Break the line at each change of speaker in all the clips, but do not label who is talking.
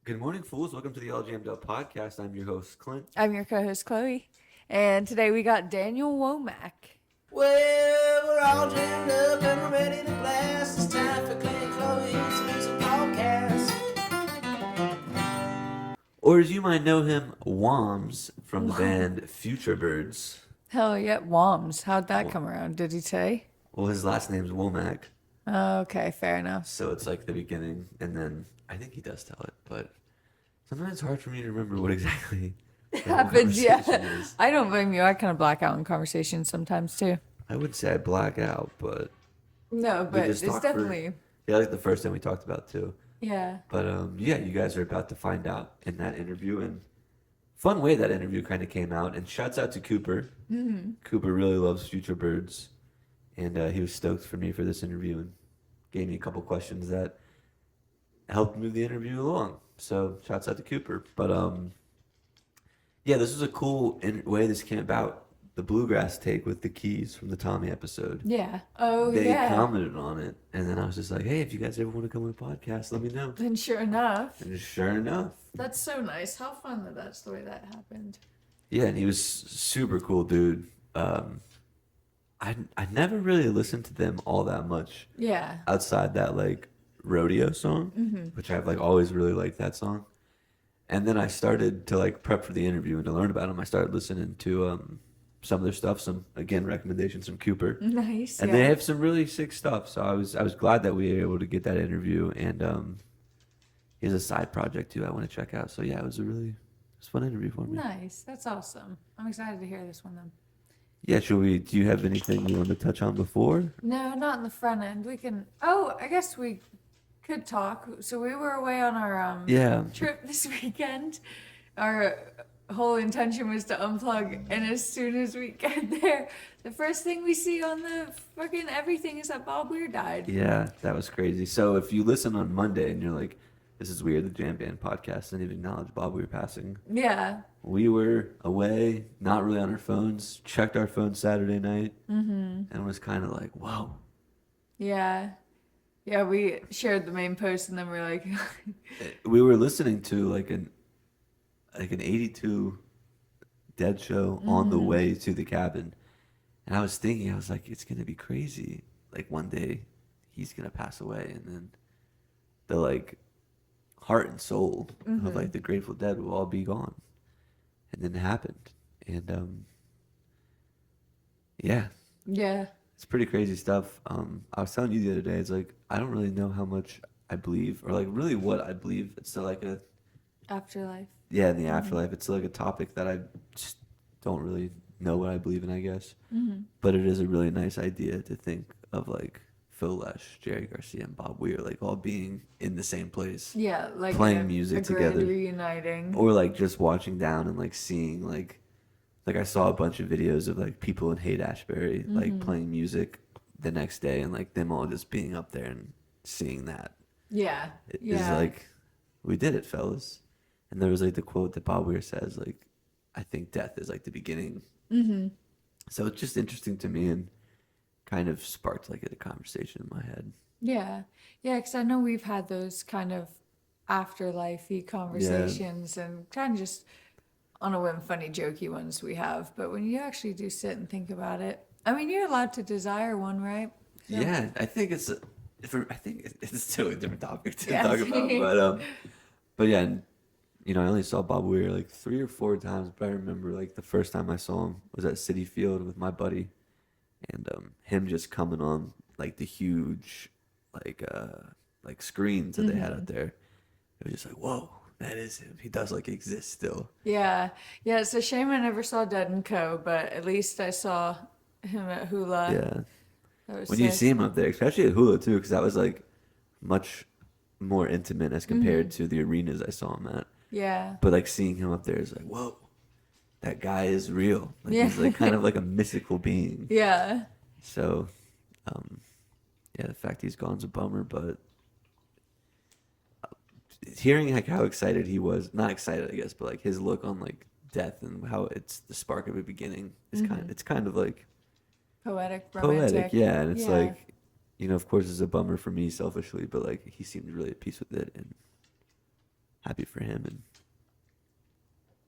Good morning, fools. Welcome to the All Jammed Up podcast. I'm your host, Clint.
I'm your co-host Chloe, and today we got Daniel Womack.
Well, we're all jammed up and we're ready to blast. It's time for Clint and Chloe's Music Podcast.
Or as you might know him, Womz from the band Futurebirds.
Hell yeah, Womz. How'd that come around? Did he say?
Well, his last name's Womack,
Okay, fair enough.
so it's like the beginning, and then I think he does tell it, but sometimes it's hard for me to remember what exactly the
Happens,
conversation
yeah.
is.
I don't blame you. I kind of black out in conversations sometimes too.
I would say I black out, but
No,
we
but
just
it's
talked
definitely
yeah, like the first time we talked about too.
yeah.
But yeah, you guys are about to find out in that interview, and fun way that interview kind of came out. And shouts out to Cooper. Mm-hmm. Cooper really loves Futurebirds, and he was stoked for me for this interview and gave me a couple questions that helped move the interview along. So shouts out to Cooper. But yeah, this was a cool way this came about. The bluegrass take with the keys from the Tommy episode.
Yeah. Oh
They
yeah.
commented on it, and then I was just like, "Hey, if you guys ever want to come on a podcast, let me know."
And sure enough,
And sure enough,
that's so nice. How fun that's the way that happened.
yeah, and he was super cool, dude. I never really listened to them all that much
Yeah.
outside that like rodeo song, which I've like always really liked that song. And then I started to like prep for the interview and to learn about them. I started listening to some of their stuff, some again recommendations from Cooper,
Nice.
and
yeah.
they have some really sick stuff. So I was glad that we were able to get that interview, and he has a side project too I want to check out. So yeah, it was a fun interview for me.
Nice. That's awesome. I'm excited to hear this one then.
Yeah, do you have anything you want to touch on before?
No, not in the front end. We can. Oh, I guess we could talk. So we were away on our
Yeah.
trip this weekend. Our whole intention was to unplug, and as soon as we get there, the first thing we see on the fucking everything is that Bob Weir died.
Yeah, that was crazy. So if you listen on Monday and you're like, this is weird, the Jam Band podcast didn't even acknowledge Bob Weir passing.
Yeah.
We were away, not really on our phones, checked our phones Saturday night, and was kind of like, whoa.
Yeah. Yeah, we shared the main post, and then we were like,
We were listening to like an 82 Dead show on the way to the cabin. And I was thinking, I was like, it's going to be crazy. Like one day he's going to pass away, and then the like heart and soul of like the Grateful Dead will all be gone. And then it happened. And yeah,
yeah.
it's pretty crazy stuff. I was telling you the other day, it's like I don't really know how much I believe, or like really what I believe. It's still like in the afterlife. It's like a topic that I just don't really know what I believe in, I guess. But it is a really nice idea to think of like Phil Lesh, Jerry Garcia, and Bob Weir like all being in the same place.
Yeah, like
playing music
a grand
together.
reuniting.
Or like just watching down and like seeing like I saw a bunch of videos of like people in Haight-Ashbury like playing music the next day, and like them all just being up there and seeing that.
Yeah.
It's like, we did it, fellas. And there was like the quote that Bob Weir says, like, I think death is like the beginning. So it's just interesting to me and kind of sparked like a conversation in my head.
Yeah. Yeah, because I know we've had those kind of afterlife-y conversations and kind of just on a whim, funny, jokey ones we have. But when you actually do sit and think about it, I mean, you're allowed to desire one, right? So,
Yeah, I think it's still a different topic to
Yeah.
talk about. But yeah, you know, I only saw Bob Weir like 3 or 4 times, but I remember like the first time I saw him was at Citi Field with my buddy, and him just coming on like the huge like screens that they had out there. It was just like, whoa, that is him. He does like exist still.
Yeah. Yeah, it's a shame I never saw Dead and Co., but at least I saw him at Hula.
Yeah.
That was
When you
sick.
see him up there, especially at Hula too, because that was like much more intimate as compared to the arenas I saw him at.
Yeah.
But like seeing him up there is like, whoa, that guy is real. Like
Yeah.
he's like kind of like a mystical being.
Yeah.
So, yeah, the fact he's gone is a bummer, but hearing like how excited he was, not excited, I guess, but like his look on like death and how it's the spark of a beginning is kind of like
Poetic, romantic.
poetic, yeah. And it's
Yeah.
like, you know, of course it's a bummer for me selfishly, but like he seemed really at peace with it, and happy for him, and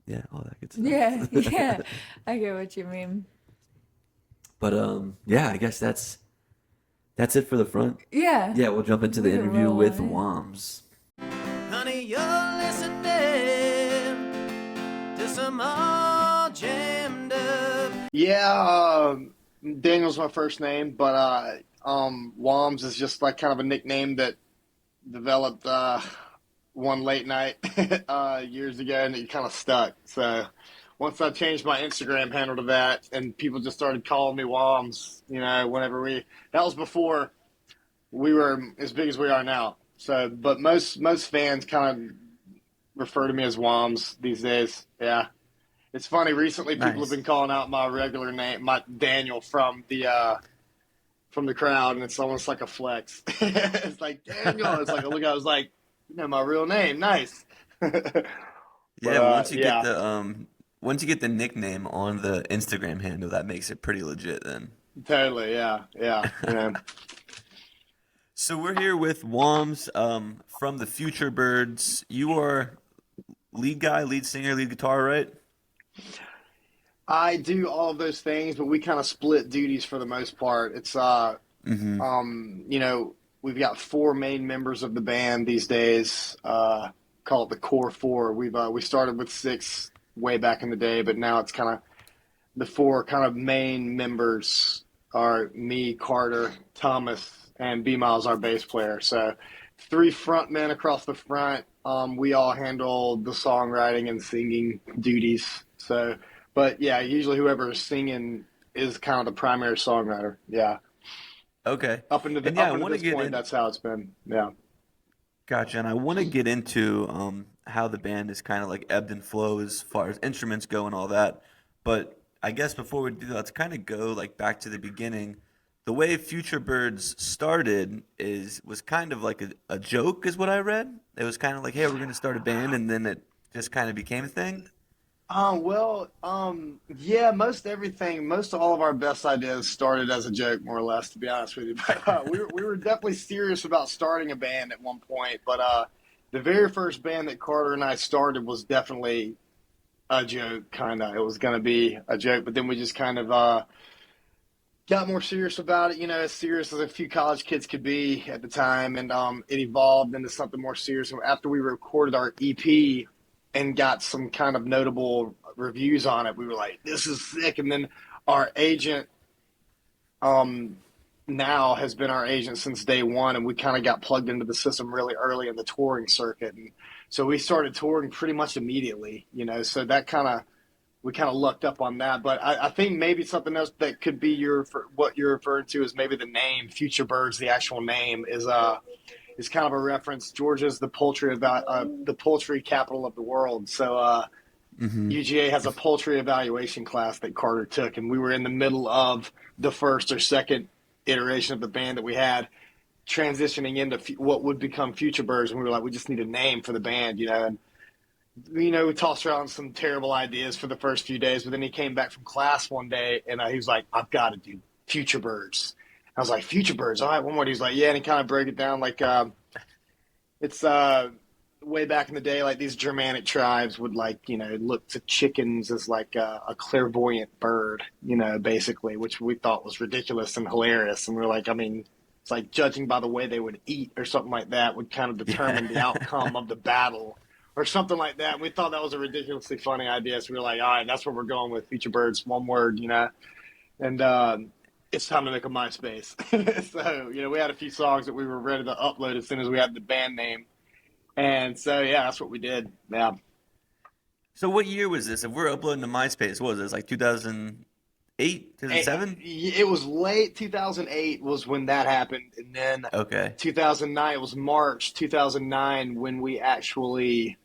yeah, all that good stuff.
Yeah, yeah. I get what you mean.
But yeah, I guess that's it for the front.
Yeah.
Yeah, we'll jump into the
We can
interview
roll
with
on it.
Womz.
Honey, you're listening to some all jammed up.
Yeah, Daniel's my first name, but Womz is just like kind of a nickname that developed one late night years ago, and it kind of stuck. So once I changed my Instagram handle to that, and people just started calling me Womz, that was before we were as big as we are now. So, but most fans kind of refer to me as Womz these days. Yeah. It's funny. Recently, people have been calling out my regular name, my Daniel, from the crowd, and it's almost like a flex. It's like Daniel. It's like I was like, my real name. Nice.
Yeah, once you get the nickname on the Instagram handle, that makes it pretty legit then.
Totally. Yeah.
So we're here with Womz from the Futurebirds. You are lead guy, lead singer, lead guitar, right?
I do all of those things, but we kind of split duties for the most part. It's we've got 4 main members of the band these days. Call it the core 4. We started with 6 way back in the day, but now it's kind of the 4 kind of main members are me, Carter, Thomas, and B Miles, our bass player. So 3 frontmen across the front. We all handle the songwriting and singing duties. So, but yeah, usually whoever is singing is kind of the primary songwriter. Yeah.
Okay.
Up until this point, that's how it's been. Yeah.
Gotcha. And I want to get into how the band is kind of like ebbed and flow as far as instruments go and all that. But I guess before we do that, let's kind of go like back to the beginning. The way Futurebirds started was kind of like a joke, is what I read. It was kind of like, hey, we're going to start a band, and then it just kind of became a thing.
Yeah, most all of our best ideas started as a joke, more or less, to be honest with you. But we were definitely serious about starting a band at one point. But the very first band that Carter and I started was definitely a joke, kind of. It was going to be a joke, but then we just kind of got more serious about it, as serious as a few college kids could be at the time. And it evolved into something more serious. After we recorded our EP and got some kind of notable reviews on it, we were like, this is sick. And then our agent now has been our agent since day one, and we kind of got plugged into the system really early in the touring circuit. And so we started touring pretty much immediately, so that we kind of lucked up on that. But I think maybe something else that could be what you're referring to is maybe the name Futurebirds. The actual name is kind of a reference. Georgia's the poultry capital of the world. So UGA has a poultry evaluation class that Carter took, and we were in the middle of the first or second iteration of the band that we had, transitioning into what would become Futurebirds. And we were like, we just need a name for the band, And we tossed around some terrible ideas for the first few days, but then he came back from class one day and he was like, I've got to do Futurebirds. I was like, Futurebirds, all right, one more. He's like, yeah, and he kind of broke it down like it's way back in the day, like these Germanic tribes would look to chickens as like a clairvoyant bird, basically, which we thought was ridiculous and hilarious. And we're like, it's like judging by the way they would eat or something like that would kind of determine the outcome of the battle. Or something like that. We thought that was a ridiculously funny idea. So we were like, all right, that's what we're going with. Futurebirds, one word, And it's time to make a MySpace. So, we had a few songs that we were ready to upload as soon as we had the band name. And so, yeah, that's what we did. Yeah.
So what year was this? If we're uploading to MySpace, what was this, like 2008, 2007?
It was late 2008 was when that happened. And then 2009, it was March 2009 when we actually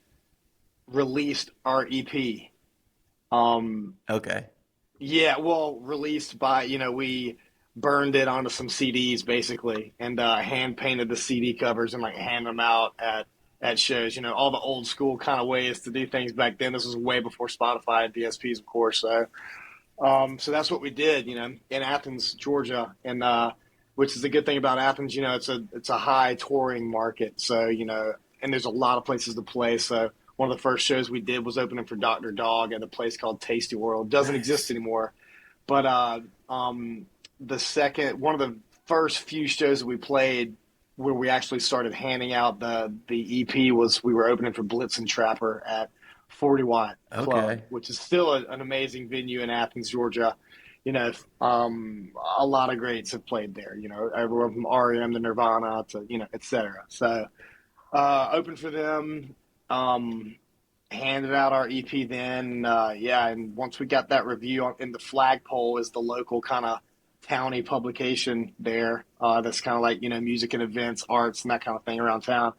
released our EP. Yeah, well, released by, we burned it onto some CDs basically and hand painted the CD covers and hand them out at shows, all the old school kind of ways to do things back then. This was way before Spotify and DSPs, of course. So that's what we did, in Athens, Georgia, and which is the good thing about Athens. It's a high touring market. So and there's a lot of places to play. So one of the first shows we did was opening for Dr. Dog at a place called Tasty World. Doesn't exist anymore. But one of the first few shows that we played where we actually started handing out the EP was we were opening for Blitz and Trapper at 40 Watt Club, which is still an amazing venue in Athens, Georgia. You know, a lot of greats have played there, you know, everyone from REM to Nirvana to, you know, et cetera. So opened for them, handed out our EP then. And once we got that review in the Flagpole is the local kind of towny publication there. That's kind of like, you know, music and events, arts and that kind of thing around town.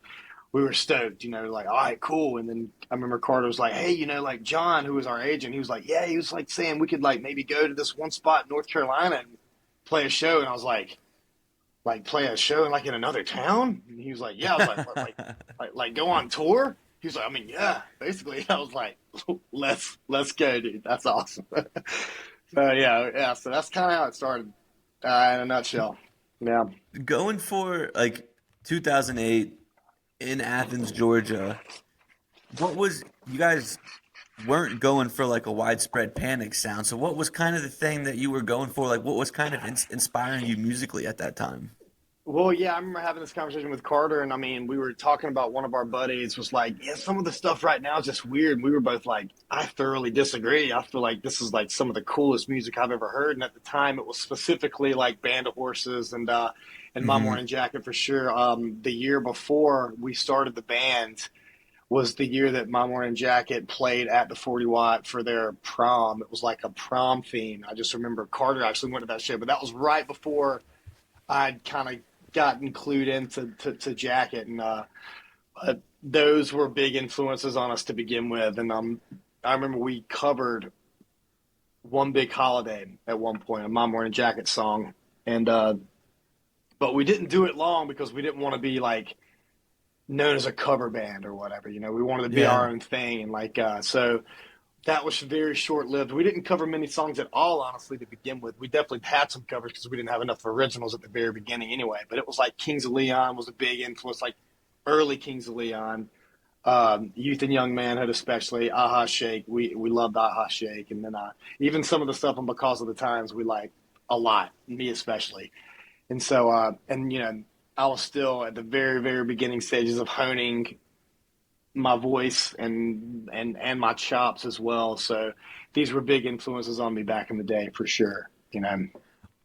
We were stoked, you know, like, all right, cool. And then I remember Carter was like, hey, you know, like John, who was our agent, he was like, yeah, he was like saying we could like maybe go to this one spot in North Carolina and play a show. And I was like play a show like in another town? And he was like, yeah. I was like go on tour? He was like, I mean, yeah, basically. I was like, let's go, dude. That's awesome. So that's kind of how it started in a nutshell. Yeah.
Going for like 2008 in Athens, Georgia, you guys weren't going for like a widespread Panic sound. So what was kind of the thing that you were going for? Like what was kind of inspiring you musically at that time?
Well, yeah, I remember having this conversation with Carter, and I mean, we were talking about one of our buddies was like, yeah, some of the stuff right now is just weird. And we were both like, I thoroughly disagree. I feel like this is like some of the coolest music I've ever heard. And at the time, it was specifically like Band of Horses and My Morning Jacket for sure. The year before we started the band was the year that My Morning Jacket played at the 40 Watt for their prom. It was like a prom theme. I just remember Carter actually went to that show, but that was right before I'd kind of gotten clued into Jacket, and those were big influences on us to begin with. And I remember we covered One Big Holiday at one point, a My Morning Jacket song, and but we didn't do it long because we didn't want to be like known as a cover band or whatever. You know, we wanted to be our own thing, and like so. That was very short-lived. We didn't cover many songs at all, honestly, to begin with. We definitely had some covers because we didn't have enough originals at the very beginning anyway. But it was like Kings of Leon was a big influence, like early Kings of Leon, Youth and Young Manhood especially, Aha Shake. We loved Aha Shake. And then even some of the stuff on Because of the Times we liked a lot, me especially. And so, and you know, I was still at the very, very beginning stages of honing my voice and my chops as well. So these were big influences on me back in the day for sure. You know,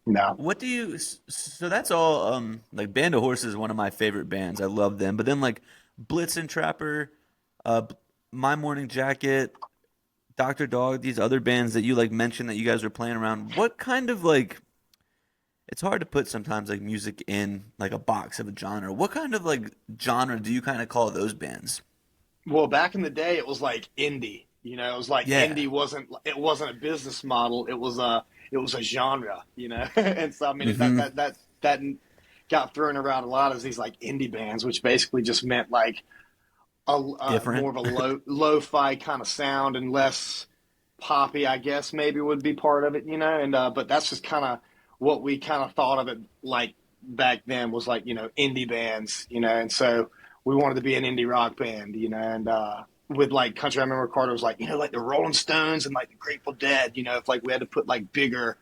no.
What do you, so that's all, like Band of Horses is one of my favorite bands. I love them. But then like Blitz and Trapper, My Morning Jacket, Dr. Dog, these other bands that you like mentioned that you guys were playing around, what kind of like, it's hard to put sometimes like music in like a box of a genre. What kind of like genre do you kind of call those bands?
Well, back in the day, it was like indie. You know, it was like indie wasn't a business model. It was a genre. You know, and so I mean that got thrown around a lot as these like indie bands, which basically just meant like a more of a lo-fi kind of sound and less poppy, I guess maybe would be part of it. You know, and but that's just kind of what we kind of thought of it like back then was like, you know, indie bands. You know, and so. We wanted to be an indie rock band, you know, and with like country, I remember Carter was like, you know, like the Rolling Stones and like the Grateful Dead, you know, if like we had to put like bigger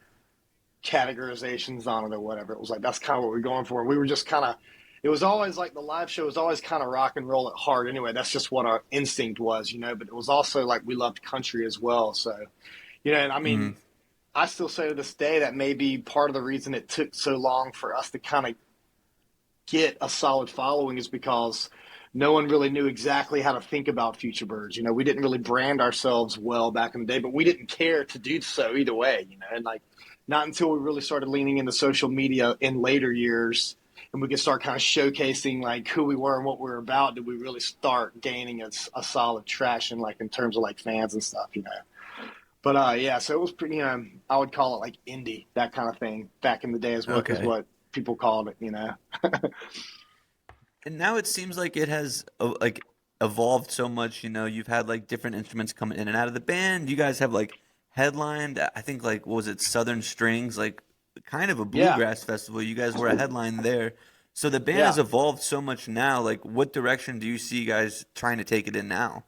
categorizations on it or whatever, it was like, that's kind of what we're going for. And we were just kind of, it was always like the live show was always kind of rock and roll at heart anyway. That's just what our instinct was, you know, but it was also like we loved country as well. So, you know, and I mean, I still say to this day that may be part of the reason it took so long for us to kind of get a solid following is because no one really knew exactly how to think about Futurebirds. You know, we didn't really brand ourselves well back in the day, but we didn't care to do so either way, you know, and like not until we really started leaning into social media in later years and we could start kind of showcasing like who we were and what we were about did we really start gaining a solid traction like in terms of like fans and stuff, you know. But yeah, so it was pretty, I would call it like indie, that kind of thing back in the day is what people called it, you know.
And now it seems like it has like evolved so much. You know, you've had like different instruments coming in and out of the band. You guys have like headlined, I think like what was it, Southern Strings, like kind of a bluegrass festival. You guys were a headline there. So the band
Yeah.
has evolved so much now. Like, what direction do you see you guys trying to take it in now?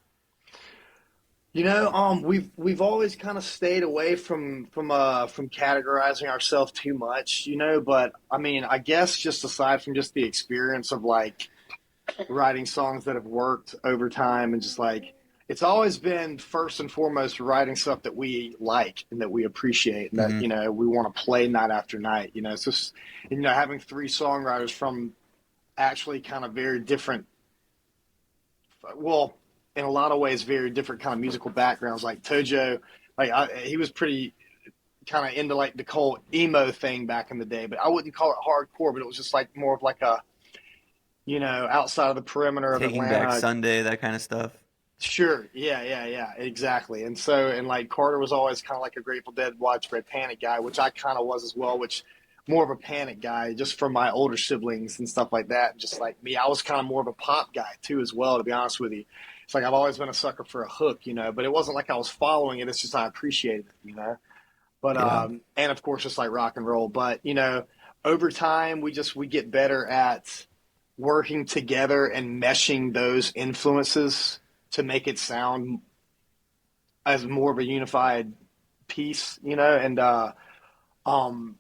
We've always kind of stayed away from categorizing ourselves too much, but I mean, I guess just aside from just the experience of like writing songs that have worked over time and just like it's always been first and foremost writing stuff that we like and that we appreciate and that,
Hmm.
we want to play night after night, It's just, having three songwriters from actually kind of very different, well, in a lot of ways, very different kind of musical backgrounds. Like Tojo, he was pretty kind of into like the whole emo thing back in the day, but I wouldn't call it hardcore, but it was just like more of like a, outside of the perimeter of
Taking Back
Atlanta.
Sunday, that kind of stuff.
Sure. Yeah, exactly. And so, and like Carter was always kind of like a Grateful Dead, Widespread Panic guy, which I kind of was as well, which more of a Panic guy just from my older siblings and stuff like that. Just like me, I was kind of more of a pop guy too, as well, to be honest with you. It's like I've always been a sucker for a hook, but it wasn't like I was following it. It's just I appreciated it. But,
Yeah.
and of course, just like rock and roll. But, over time, we get better at working together and meshing those influences to make it sound as more of a unified piece, and um,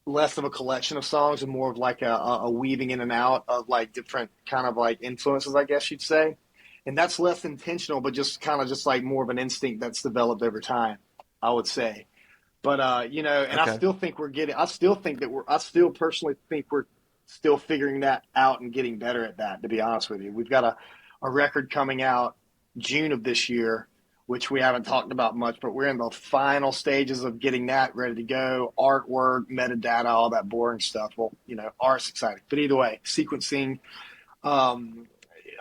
less of a collection of songs and more of like a weaving in and out of like different kind of like influences, I guess you'd say. And that's less intentional, but just kind of just like more of an instinct that's developed over time, I would say. But and
Okay.
I still personally think we're still figuring that out and getting better at that, to be honest with you. We've got a record coming out June of this year, which we haven't talked about much, but we're in the final stages of getting that ready to go. Artwork, metadata, all that boring stuff. Well, art's exciting. But either way, sequencing, um,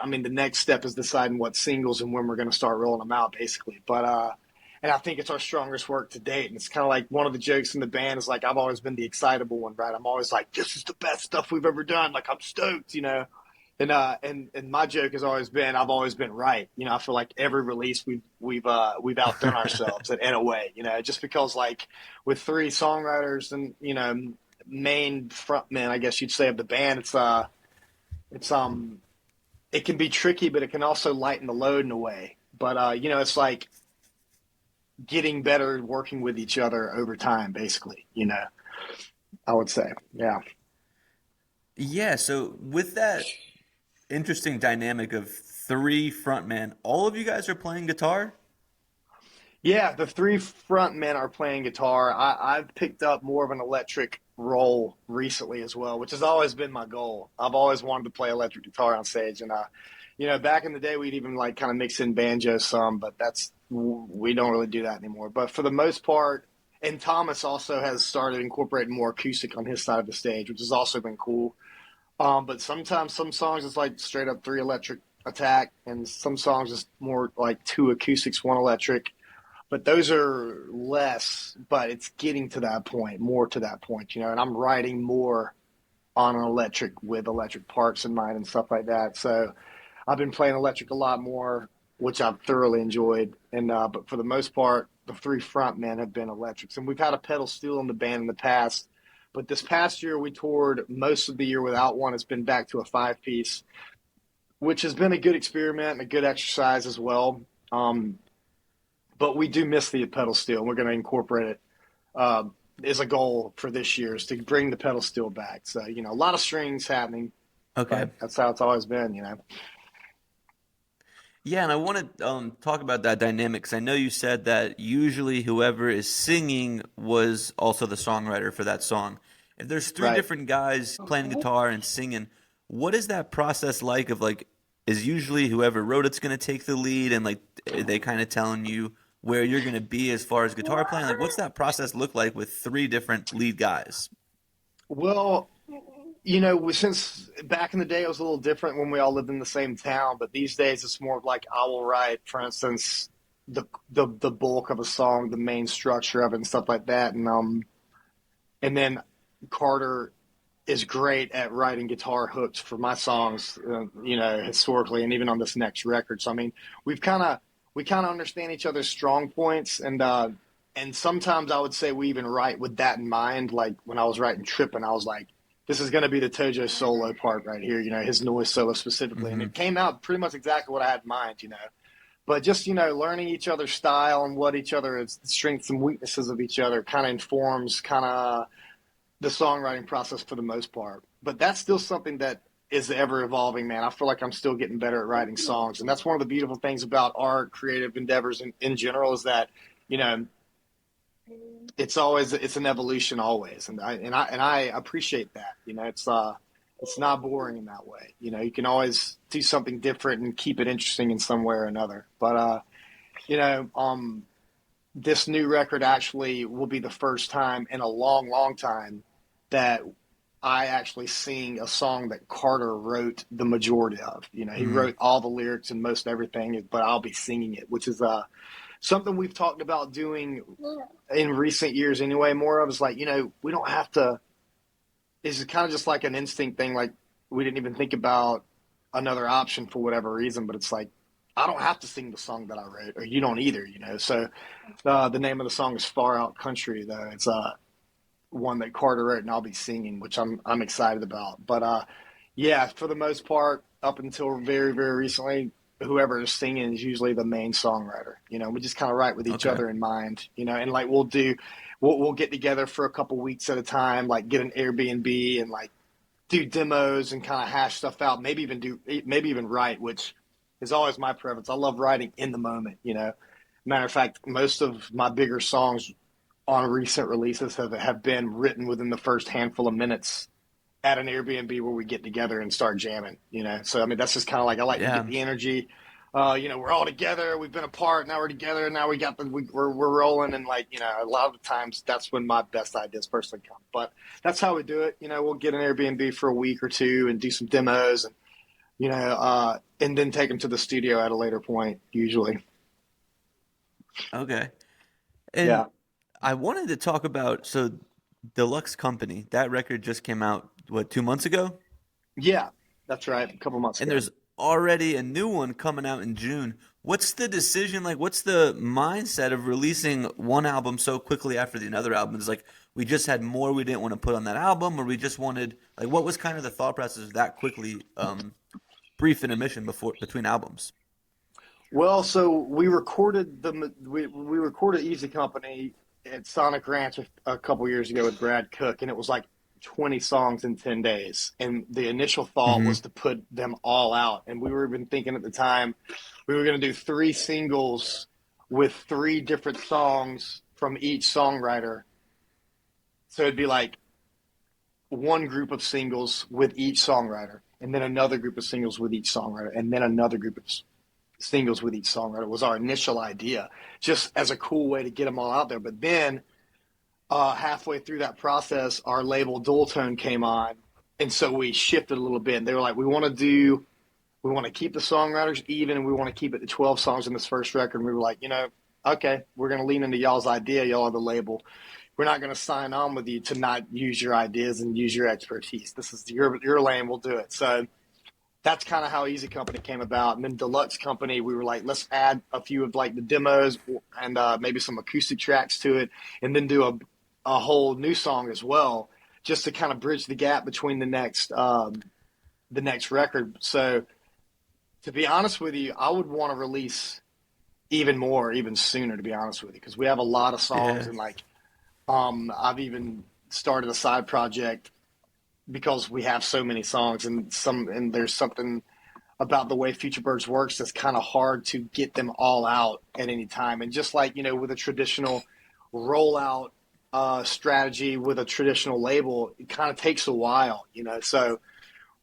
I mean, the next step is deciding what singles and when we're going to start rolling them out, basically. But and I think it's our strongest work to date. And it's kind of like one of the jokes in the band is like I've always been the excitable one, right? I'm always like, this is the best stuff we've ever done. Like I'm stoked. And my joke has always been I've always been right. I feel like every release we've outdone ourselves in a way. Just because like with three songwriters and main frontmen, I guess you'd say, of the band, it's it can be tricky, but it can also lighten the load in a way. But it's like getting better working with each other over time, basically. I would say, yeah.
Yeah, so with that interesting dynamic of three frontmen, all of you guys are playing guitar?
Yeah, the three front men are playing guitar. I've picked up more of an electric role recently as well, which has always been my goal. I've always wanted to play electric guitar on stage, and back in the day, we'd even like kind of mix in banjo some, but we don't really do that anymore. But for the most part, and Thomas also has started incorporating more acoustic on his side of the stage, which has also been cool. But sometimes some songs it's like straight up three electric attack, and some songs it's more like two acoustics, one electric, but those are less, but it's getting to that point, more to that point, and I'm writing more on an electric with electric parts in mind and stuff like that. So I've been playing electric a lot more, which I've thoroughly enjoyed. And but for the most part, the three front men have been electrics, and we've had a pedal steel in the band in the past. But this past year, we toured most of the year without one. It's been back to a five piece, which has been a good experiment and a good exercise as well. But we do miss the pedal steel, and we're going to incorporate it as a goal for this year is to bring the pedal steel back. So, a lot of strings happening,
Okay.
but that's how it's always been.
Yeah, and I want to talk about that dynamic because I know you said that usually whoever is singing was also the songwriter for that song. If there's three
Right.
different guys playing guitar and singing, what is that process like of like, is usually whoever wrote it's going to take the lead and like are they kind of telling you where you're going to be as far as guitar playing? Like, what's that process look like with three different lead guys?
Well, since back in the day it was a little different when we all lived in the same town, but these days it's more of like I will write, for instance, the bulk of a song, the main structure of it and stuff like that, and then Carter is great at writing guitar hooks for my songs, historically, and even on this next record. So I mean, we kind of understand each other's strong points, and sometimes I would say we even write with that in mind. Like when I was writing Trippin', I was like, this is going to be the Tojo solo part right here, his noise solo specifically. And it came out pretty much exactly what I had in mind. But just, learning each other's style and what each other's strengths and weaknesses of each other kind of informs kind of the songwriting process for the most part. But that's still something that is ever evolving, man. I feel like I'm still getting better at writing songs. And that's one of the beautiful things about art, creative endeavors in general, is that, it's an evolution always. And I appreciate that. It's not boring in that way. You can always do something different and keep it interesting in some way or another. But, this new record actually will be the first time in a long, long time that I actually sing a song that Carter wrote the majority of. He wrote all the lyrics and most everything, but I'll be singing it, which is something we've talked about doing in recent years anyway. More of is like, we don't have to. It's kind of just like an instinct thing. Like, we didn't even think about another option for whatever reason, but it's like, I don't have to sing the song that I wrote, or you don't either, So the name of the song is Far Out Country, though. It's one that Carter wrote and I'll be singing, which I'm excited about. But yeah, for the most part, up until very, very recently, whoever is singing is usually the main songwriter. We just kind of write with each other in mind, and like we'll get together for a couple weeks at a time, like get an Airbnb and like do demos and kind of hash stuff out. Maybe even write, which is always my preference. I love writing in the moment. Matter of fact, most of my bigger songs on recent releases have been written within the first handful of minutes at an Airbnb where we get together and start jamming. So I mean, that's just kind of like I like to get the energy. We're all together. We've been apart. Now we're together. And now we're rolling. And like, a lot of the times that's when my best ideas personally come. But that's how we do it. We'll get an Airbnb for a week or two and do some demos and, and then take them to the studio at a later point, usually.
Okay. And
Yeah.
I wanted to talk about, so Deluxe Company, that record just came out, 2 months ago?
Yeah, that's right. A couple months
And
ago.
there's already a new one coming out in June. What's the decision? Like, what's the mindset of releasing one album so quickly after the other album? It's like, we just had more we didn't want to put on that album, or we just wanted, like, what was kind of the thought process of that quickly, brief intermission between albums?
Well, so we recorded we recorded Easy Company at Sonic Ranch a couple years ago with Brad Cook, and it was like 20 songs in 10 days. And the initial thought was to put them all out. And we were even thinking at the time we were going to do 3 singles with 3 different songs from each songwriter. So it'd be like one group of singles with each songwriter, and then another group of singles with each songwriter, and then another group of singles with each songwriter was our initial idea, just as a cool way to get them all out there. But then halfway through that process, our label Dual Tone came on, and so we shifted a little bit. And they were like, we want to keep the songwriters even, and we want to keep it to 12 songs in this first record. And we were like, okay, we're going to lean into y'all's idea. Y'all are the label. We're not going to sign on with you to not use your ideas and use your expertise. This is your lane. We'll do it. So that's kind of how Easy Company came about. And then Deluxe Company, we were like, let's add a few of like the demos and maybe some acoustic tracks to it, and then do a whole new song as well, just to kind of bridge the gap between the next record. So to be honest with you, I would want to release even sooner, to be honest with you, because we have a lot of songs. And like I've even started a side project because we have so many songs, and there's something about the way Futurebirds works that's kind of hard to get them all out at any time. And just like, with a traditional rollout strategy with a traditional label, it kind of takes a while, so,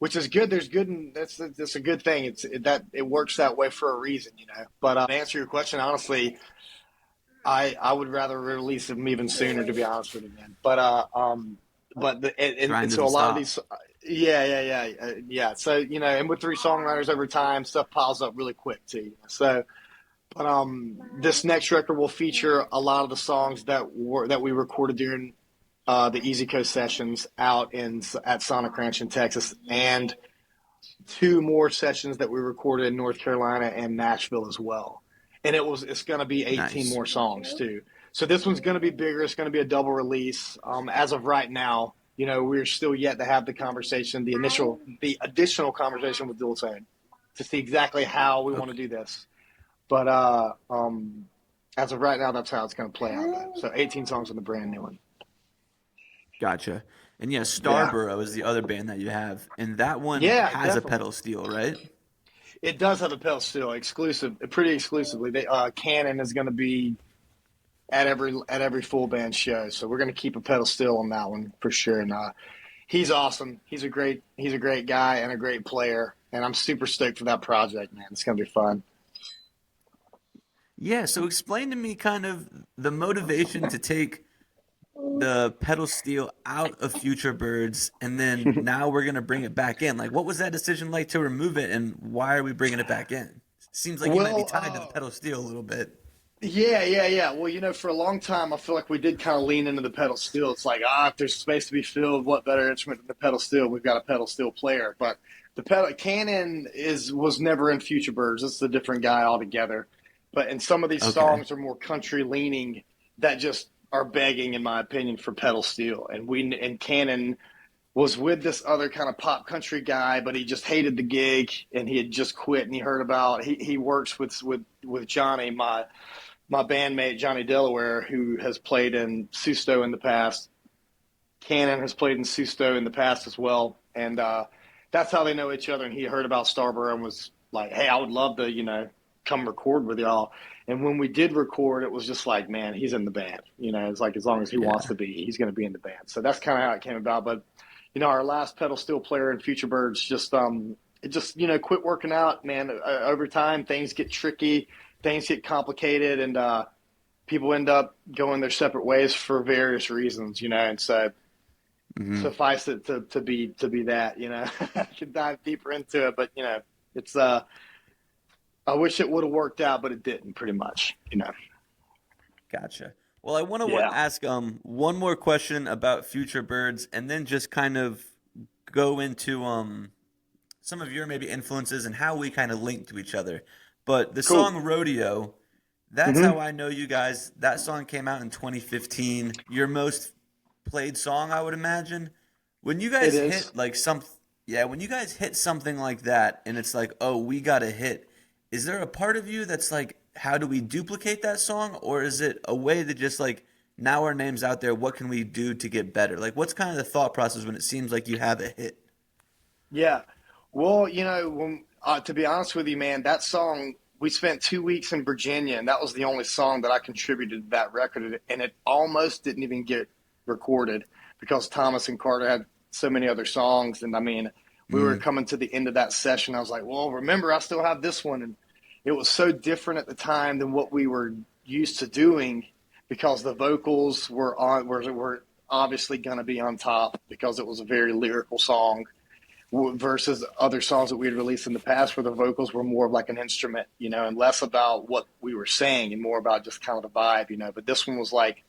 which is good. There's good, and that's a good thing. It works that way for a reason, But to answer your question, honestly, I would rather release them even sooner, to be honest with you, man. But so a lot of these, yeah. So and with 3 songwriters over time, stuff piles up really quick too. So, but this next record will feature a lot of the songs that we recorded during the Easy Coast sessions out at Sonic Ranch in Texas, and 2 more sessions that we recorded in North Carolina and Nashville as well. And it's going to be 18 more songs too. So this one's going to be bigger. It's going to be a double release. As of right now, we're still yet to have the conversation, the additional conversation with Dulce to see exactly how we want to do this. But as of right now, that's how it's going to play out. So 18 songs on the brand new one.
Gotcha. And yeah,
Yeah.
Starborough is the other band that you have, and that one
Yeah,
has
definitely.
a pedal steel, right?
It does have a pedal steel, pretty exclusively. Cannon is going to be at every full band show, so we're going to keep a pedal steel on that one for sure. And he's awesome. He's a great guy and a great player, and I'm super stoked for that project, man. It's going to be fun.
Yeah, so explain to me kind of the motivation to take the pedal steel out of Futurebirds, and then now we're gonna bring it back in. Like, what was that decision like to remove it, and why are we bringing it back in? Seems like you might be tied to the pedal steel a little bit.
Yeah. Well, for a long time, I feel like we did kind of lean into the pedal steel. It's like, if there's space to be filled, what better instrument than the pedal steel? We've got a pedal steel player, but the pedal Cannon was never in Futurebirds. It's a different guy altogether. But and some of these songs are more country leaning that just are begging, in my opinion, for pedal steel. And Cannon was with this other kind of pop country guy, but he just hated the gig and he had just quit. And he heard about he works with Johnny, my bandmate Johnny Delaware, who has played in Susto in the past. Cannon has played in Susto in the past as well, and that's how they know each other. And he heard about Starborough and was like, "Hey, I would love to, come record with y'all." And when we did record, it was just like, man, he's in the band. It's like as long as he wants to be, he's going to be in the band. So that's kind of how it came about. But our last pedal steel player in Futurebirds just quit working out, man. Over time, things get tricky, things get complicated, and people end up going their separate ways for various reasons, And so suffice it to be that, I could dive deeper into it, but it's I wish it would have worked out, but it didn't, pretty much,
Gotcha. Well, I want to
Yeah.
ask one more question about Futurebirds, and then just kind of go into some of your maybe influences and how we kind of link to each other. But the
Cool.
song Rodeo, that's how I know you guys. That song came out in 2015. Your most played song, I would imagine. When you guys
It is.
hit when you guys hit something like that, and it's like, oh, we got a hit. Is there a part of you that's like, how do we duplicate that song? Or is it a way to just like, now our name's out there, what can we do to get better? Like, what's kind of the thought process when it seems like you have a hit?
Yeah. Well, when, to be honest with you, man, that song, we spent 2 weeks in Virginia, and that was the only song that I contributed to that record. And it almost didn't even get recorded because Thomas and Carter had so many other songs. And I mean, we were coming to the end of that session. I was like, well, remember, I still have this one. And it was so different at the time than what we were used to doing because the vocals were obviously going to be on top because it was a very lyrical song versus other songs that we had released in the past where the vocals were more of like an instrument, and less about what we were saying and more about just kind of the vibe, But this one was like,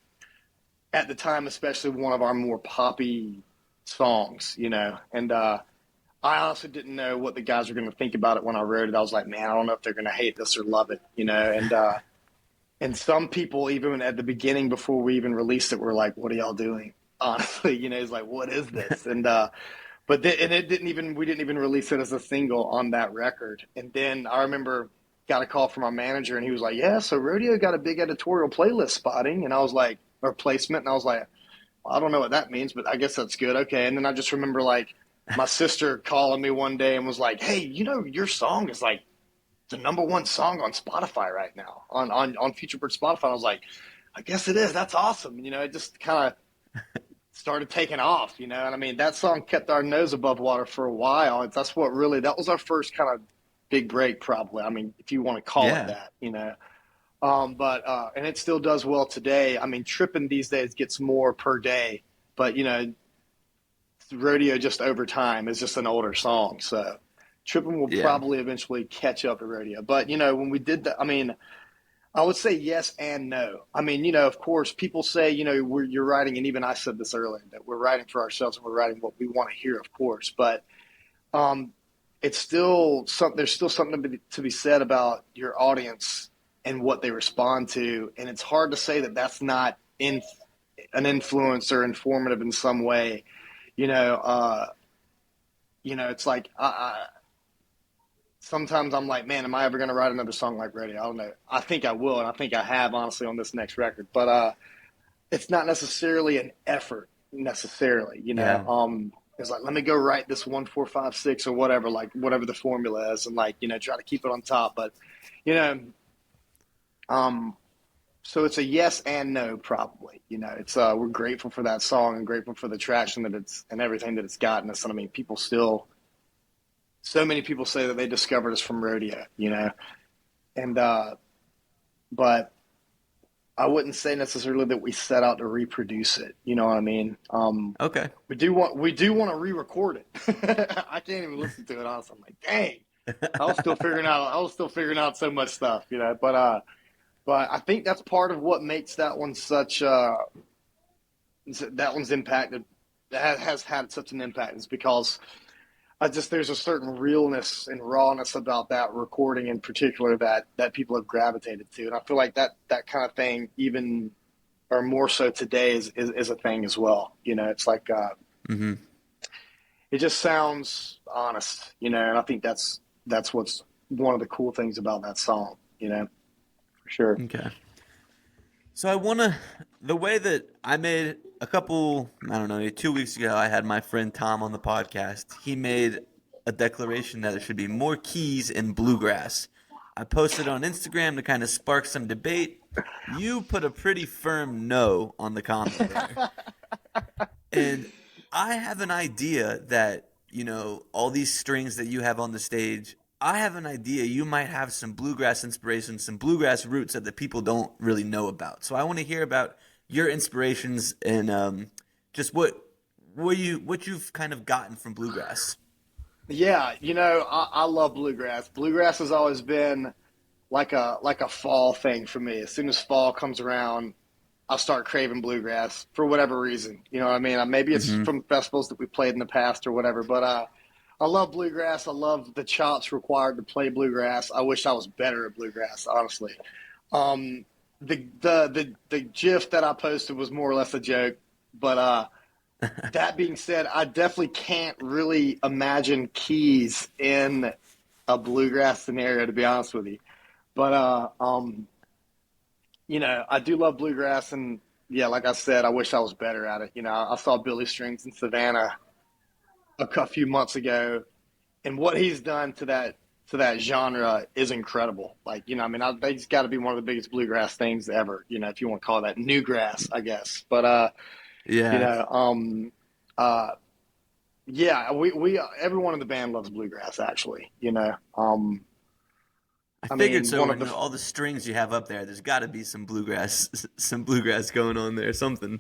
at the time, especially one of our more poppy songs, and I honestly didn't know what the guys were going to think about it when I wrote it. I was like, man, I don't know if they're going to hate this or love it, and some people, even at the beginning before we even released it, were like, what are y'all doing? Honestly, it's like, what is this? And we didn't even release it as a single on that record. And then I remember got a call from my manager, and he was like, yeah, so Rodeo got a big editorial playlist spotting, and I was like, or placement, and I was like, well, I don't know what that means, but I guess that's good. Okay. And then I just remember like my sister calling me one day and was like, hey, your song is like the #1 song on Spotify right now on Futurebird Spotify. I was like, I guess it is. That's awesome. It just kind of started taking off, and I mean, that song kept our nose above water for a while. That was our first kind of big break, probably. I mean, if you want to call it that, and it still does well today. I mean, Trippin' these days gets more per day, but Rodeo just over time is just an older song. So Trippin' will probably eventually catch up to Rodeo. But, when we did that, I mean, I would say yes and no. I mean, of course, people say, you're writing, and even I said this earlier, that we're writing for ourselves and we're writing what we want to hear, of course. But it's still there's still something to be said about your audience and what they respond to. And it's hard to say that that's not an influence or informative in some way. You know, it's like sometimes I'm like, man, am I ever going to write another song like Radio? I don't know. I think I will, and I think I have, honestly, on this next record. But it's not necessarily an effort, necessarily.
Yeah.
It's like, let me go write this 1 4 5 6 or whatever, like whatever the formula is, and like try to keep it on top. But you know, so it's a yes and no, probably. It's we're grateful for that song and grateful for the traction that it's and everything that it's gotten us. And I mean, so many people say that they discovered us from Rodeo, and but I wouldn't say necessarily that we set out to reproduce it. You know what I mean?
Okay.
We do want to re-record it. I can't even listen to it honestly. I'm like, dang, I was still figuring out so much stuff, But I think that's part of what makes that one such that one's impacted has had such an impact is because there's a certain realness and rawness about that recording in particular that people have gravitated to, and I feel like that kind of thing even or more so today is a thing as well. It's like it just sounds honest, and I think that's what's one of the cool things about that song, for sure.
Okay. So the way that I made a couple, I don't know, 2 weeks ago, I had my friend Tom on the podcast. He made a declaration that there should be more keys in bluegrass. I posted on Instagram to kind of spark some debate. You put a pretty firm no on the comment there. And I have an idea that, all these strings that you have on the stage, I have an idea you might have some bluegrass inspiration, some bluegrass roots that the people don't really know about. So I want to hear about your inspirations and just what you've kind of gotten from bluegrass.
Yeah, I love bluegrass. Bluegrass has always been like a fall thing for me. As soon as fall comes around, I'll start craving bluegrass for whatever reason. You know what I mean? Maybe it's from festivals that we played in the past or whatever, but I love bluegrass. I love the chops required to play bluegrass. I wish I was better at bluegrass, honestly. The GIF that I posted was more or less a joke, but that being said, I definitely can't really imagine keys in a bluegrass scenario, to be honest with you. But I do love bluegrass, and yeah, like I said, I wish I was better at it. I saw Billy Strings in Savannah a few months ago, and what he's done to that genre is incredible. Like, he's got to be one of the biggest bluegrass things ever. If you want to call that newgrass, I guess. But
Yeah.
yeah, we everyone in the band loves bluegrass. Actually,
I figured so. When all the strings you have up there's got to be some bluegrass going on there, something.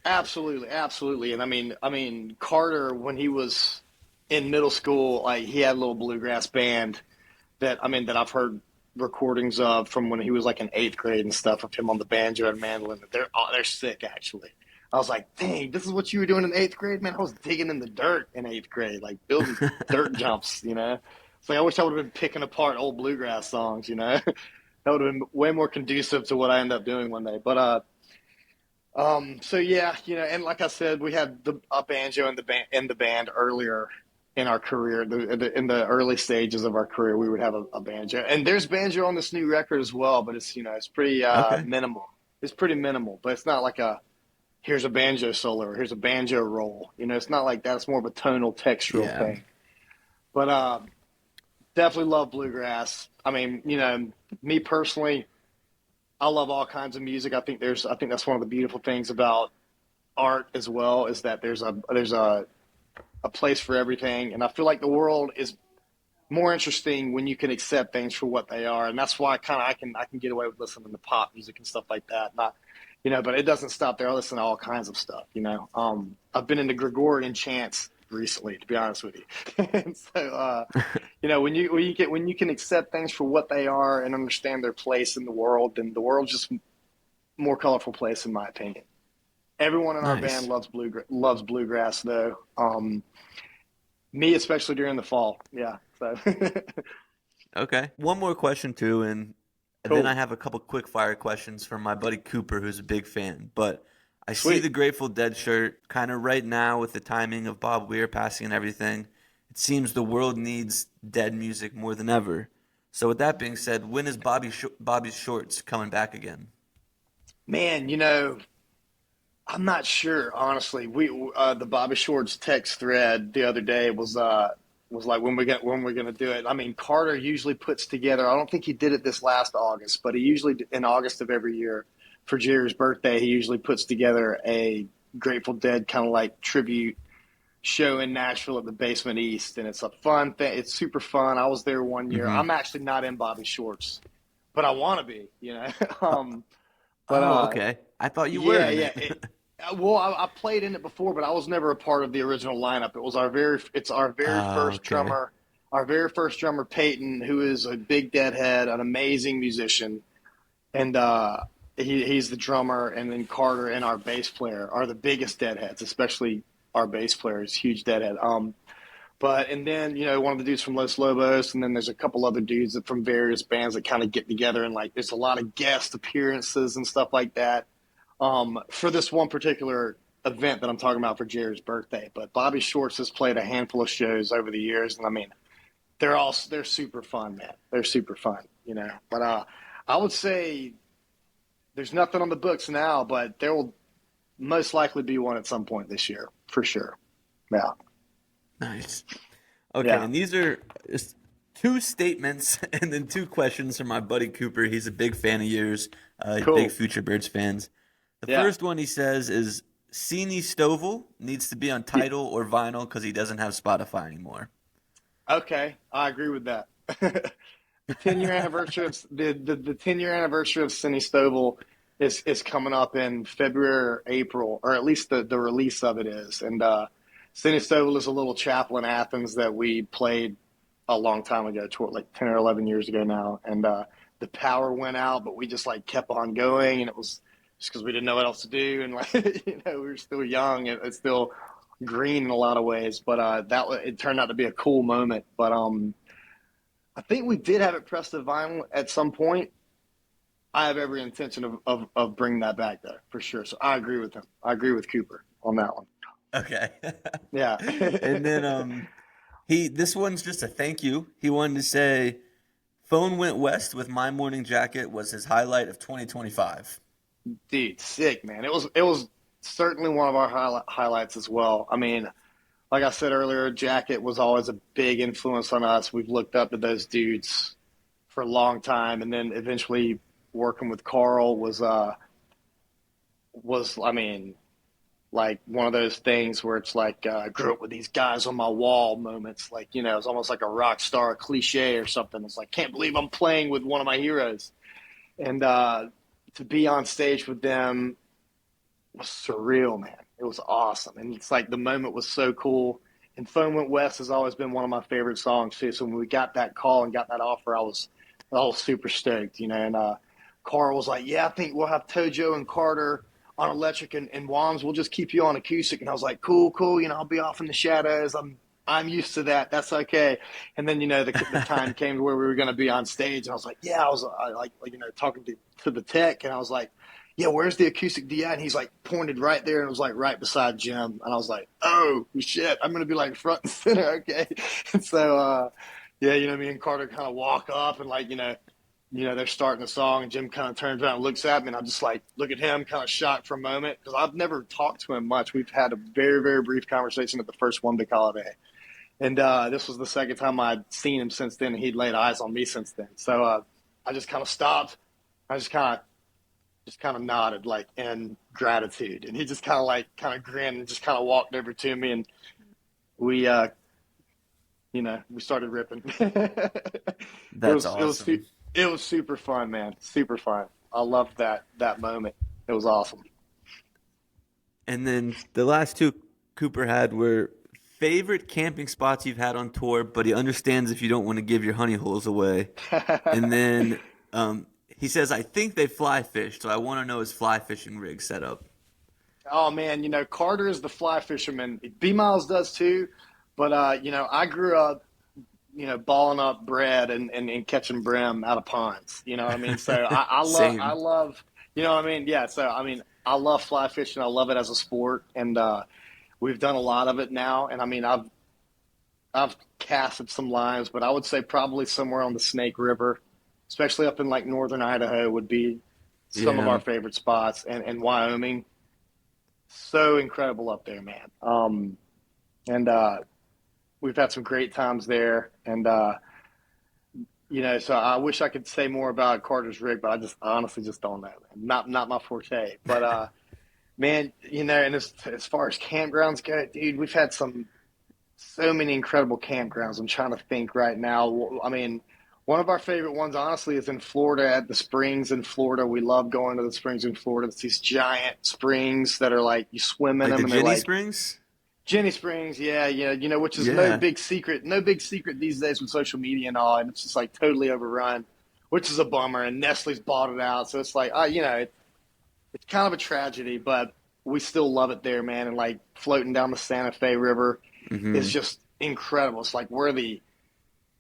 Absolutely. And I mean, Carter, when he was in middle school, like he had a little bluegrass band that I've heard recordings of from when he was like in 8th grade and stuff of him on the banjo and mandolin. They're sick, actually. I was like, dang, this is what you were doing in 8th grade, man. I was digging in the dirt in 8th grade, like building dirt jumps, It's like I wish I would have been picking apart old bluegrass songs, That would have been way more conducive to what I end up doing one day. But so yeah, and like I said, we had a banjo in the band earlier in our career. In the early stages of our career, we would have a banjo, and there's banjo on this new record as well. But it's it's pretty minimal. It's pretty minimal, but it's not like here's a banjo solo or here's a banjo roll. It's not like that. It's more of a tonal, textural thing. But definitely love bluegrass. I mean, me personally, I love all kinds of music. I think that's one of the beautiful things about art as well is that there's a place for everything, and I feel like the world is more interesting when you can accept things for what they are, and that's why I can get away with listening to pop music and stuff like that. Not but it doesn't stop there. I listen to all kinds of stuff. I've been into Gregorian chants recently, to be honest with you. And so, when you can accept things for what they are and understand their place in the world, then the world's just a more colorful place, in my opinion. Everyone in our band loves bluegrass, though. Me, especially during the fall. Yeah. So.
Okay. One more question too, and
Cool.
then I have a couple quick fire questions from my buddy Cooper, who's a big fan. But I see
Sweet.
the Grateful Dead shirt. Kind of right now with the timing of Bob Weir passing and everything, it seems the world needs Dead music more than ever. So with that being said, when is Bobby's Shorts coming back again?
Man, I'm not sure, honestly. We the Bobby Shorts text thread the other day was like when we're gonna do it. I mean, Carter usually puts together. I don't think he did it this last August, but he usually in August of every year for Jerry's birthday, he usually puts together a Grateful Dead kind of like tribute show in Nashville at the Basement East, and it's a fun thing. It's super fun. I was there one year.
Mm-hmm.
I'm actually not in Bobby Shorts, but I want to be. But
Oh, okay. I thought you were
yeah,
in
yeah.
it.
Well, I played in it before, but I was never a part of the original lineup. It's our very
Oh,
first
okay.
drummer, Peyton, who is a big Deadhead, an amazing musician, and he's the drummer, and then Carter and our bass player are the biggest Deadheads, especially our bass player is a huge Deadhead. But and then one of the dudes from Los Lobos, and then there's a couple other dudes from various bands that kind of get together, and like there's a lot of guest appearances and stuff like that for this one particular event that I'm talking about for Jerry's birthday. But Bobby Shorts has played a handful of shows over the years, and I mean they're super fun, man. They're super fun. But I would say there's nothing on the books now, but there will most likely be one at some point this year for sure. Yeah.
Nice. Okay,
Yeah.
and these are just two statements and then two questions from my buddy Cooper. He's a big fan of yours,
Cool.
big Futurebirds fans. The
Yeah.
first one he says is Sini Stovall needs to be on Tidal or vinyl because he doesn't have Spotify anymore.
Okay, I agree with that. The 10-year anniversary of the 10-year anniversary of Cindy Stovall is coming up in February or April, or at least the release of it is. And Cindy Stovall is a little chapel in Athens that we played a long time ago, like 10 or 11 years ago now. And the power went out, but we just like kept on going, and it was just because we didn't know what else to do, and like we were still young and it's still green in a lot of ways. But it turned out to be a cool moment. But I think we did have it pressed to vinyl at some point. I have every intention of bringing that back though, for sure. So I agree with him. I agree with Cooper on that one.
Okay.
Yeah.
And then this one's just a thank you. He wanted to say Phone Went West with My Morning Jacket was his highlight of 2025.
Dude, sick, man. It was certainly one of our highlights as well. I mean, like I said earlier, Jacket was always a big influence on us. We've looked up to those dudes for a long time, and then eventually working with Carl was I mean, like one of those things where it's like I grew up with these guys on my wall moments. Like it's almost like a rock star cliche or something. It's like can't believe I'm playing with one of my heroes, and to be on stage with them was surreal, man. It was awesome, and it's like the moment was so cool. And "Phone Went West" has always been one of my favorite songs too. So when we got that call and got that offer, I was super stoked, And Carl was like, "Yeah, I think we'll have Tojo and Carter on electric, and Womz, we'll just keep you on acoustic." And I was like, "Cool. I'll be off in the shadows. I'm used to that. That's okay." And then the time came to where we were going to be on stage, and I was like, "Yeah." I like talking to the tech, and I was like, "Yeah, where's the acoustic DI?" And he's like pointed right there, and it was like right beside Jim. And I was like, "Oh shit, I'm going to be like front and center, okay?" And so yeah, me and Carter kind of walk up, and like they're starting the song, and Jim kind of turns around and looks at me, and I just like look at him, kind of shocked for a moment, because I've never talked to him much. We've had a very, very brief conversation at the first One Big Holiday. And this was the second time I'd seen him since then, and he'd laid eyes on me since then. So I just kind of stopped. I just kind of nodded, like, in gratitude. And he just kind of grinned and just kind of walked over to me, and we started ripping.
That's awesome.
It was super fun, man. Super fun. I loved that moment. It was awesome.
And then the last two Cooper had were favorite camping spots you've had on tour, but he understands if you don't want to give your honey holes away. And then he says, I think they fly fish, so I want to know his fly fishing rig set up.
Oh, man, Carter is the fly fisherman. B-Miles does too, but, I grew up, balling up bread and catching brim out of ponds. You know what I mean? So I love,
Same.
you know what I mean? Yeah. So, I mean, I love fly fishing. I love it as a sport, and we've done a lot of it now. And I mean, I've casted some lines, but I would say probably somewhere on the Snake River, especially up in like northern Idaho, would be some of
Yeah.
our favorite spots. And Wyoming, so incredible up there, man. And we've had some great times there. And so I wish I could say more about Carter's Rig, but I honestly just don't know. Not my forte. But man, and as far as campgrounds go, dude, we've had so many incredible campgrounds. I'm trying to think right now. I mean, one of our favorite ones, honestly, is in Florida at the springs in Florida. We love going to the springs in Florida. It's these giant springs that are like you swim in
Like
them,
the
and they're
Jenny
like
Springs?
Jenny Springs. Yeah, which is
Yeah.
no big secret these days with social media and all, and it's just like totally overrun, which is a bummer. And Nestle's bought it out, so it's like, it's kind of a tragedy, but we still love it there, man. And like floating down the Santa Fe River is just incredible. It's like where the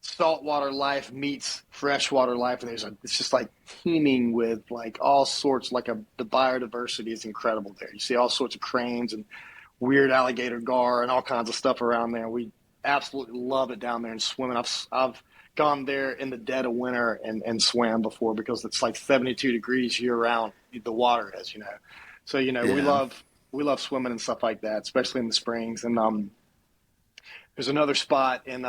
saltwater life meets freshwater life, and it's just like teeming with like all sorts. The biodiversity is incredible there. You see all sorts of cranes and weird alligator gar and all kinds of stuff around there. We absolutely love it down there and swimming. I've gone there in the dead of winter and swam before because it's like 72 degrees year round. The water is, so
Yeah.
we love swimming and stuff like that, especially in the springs. And there's another spot in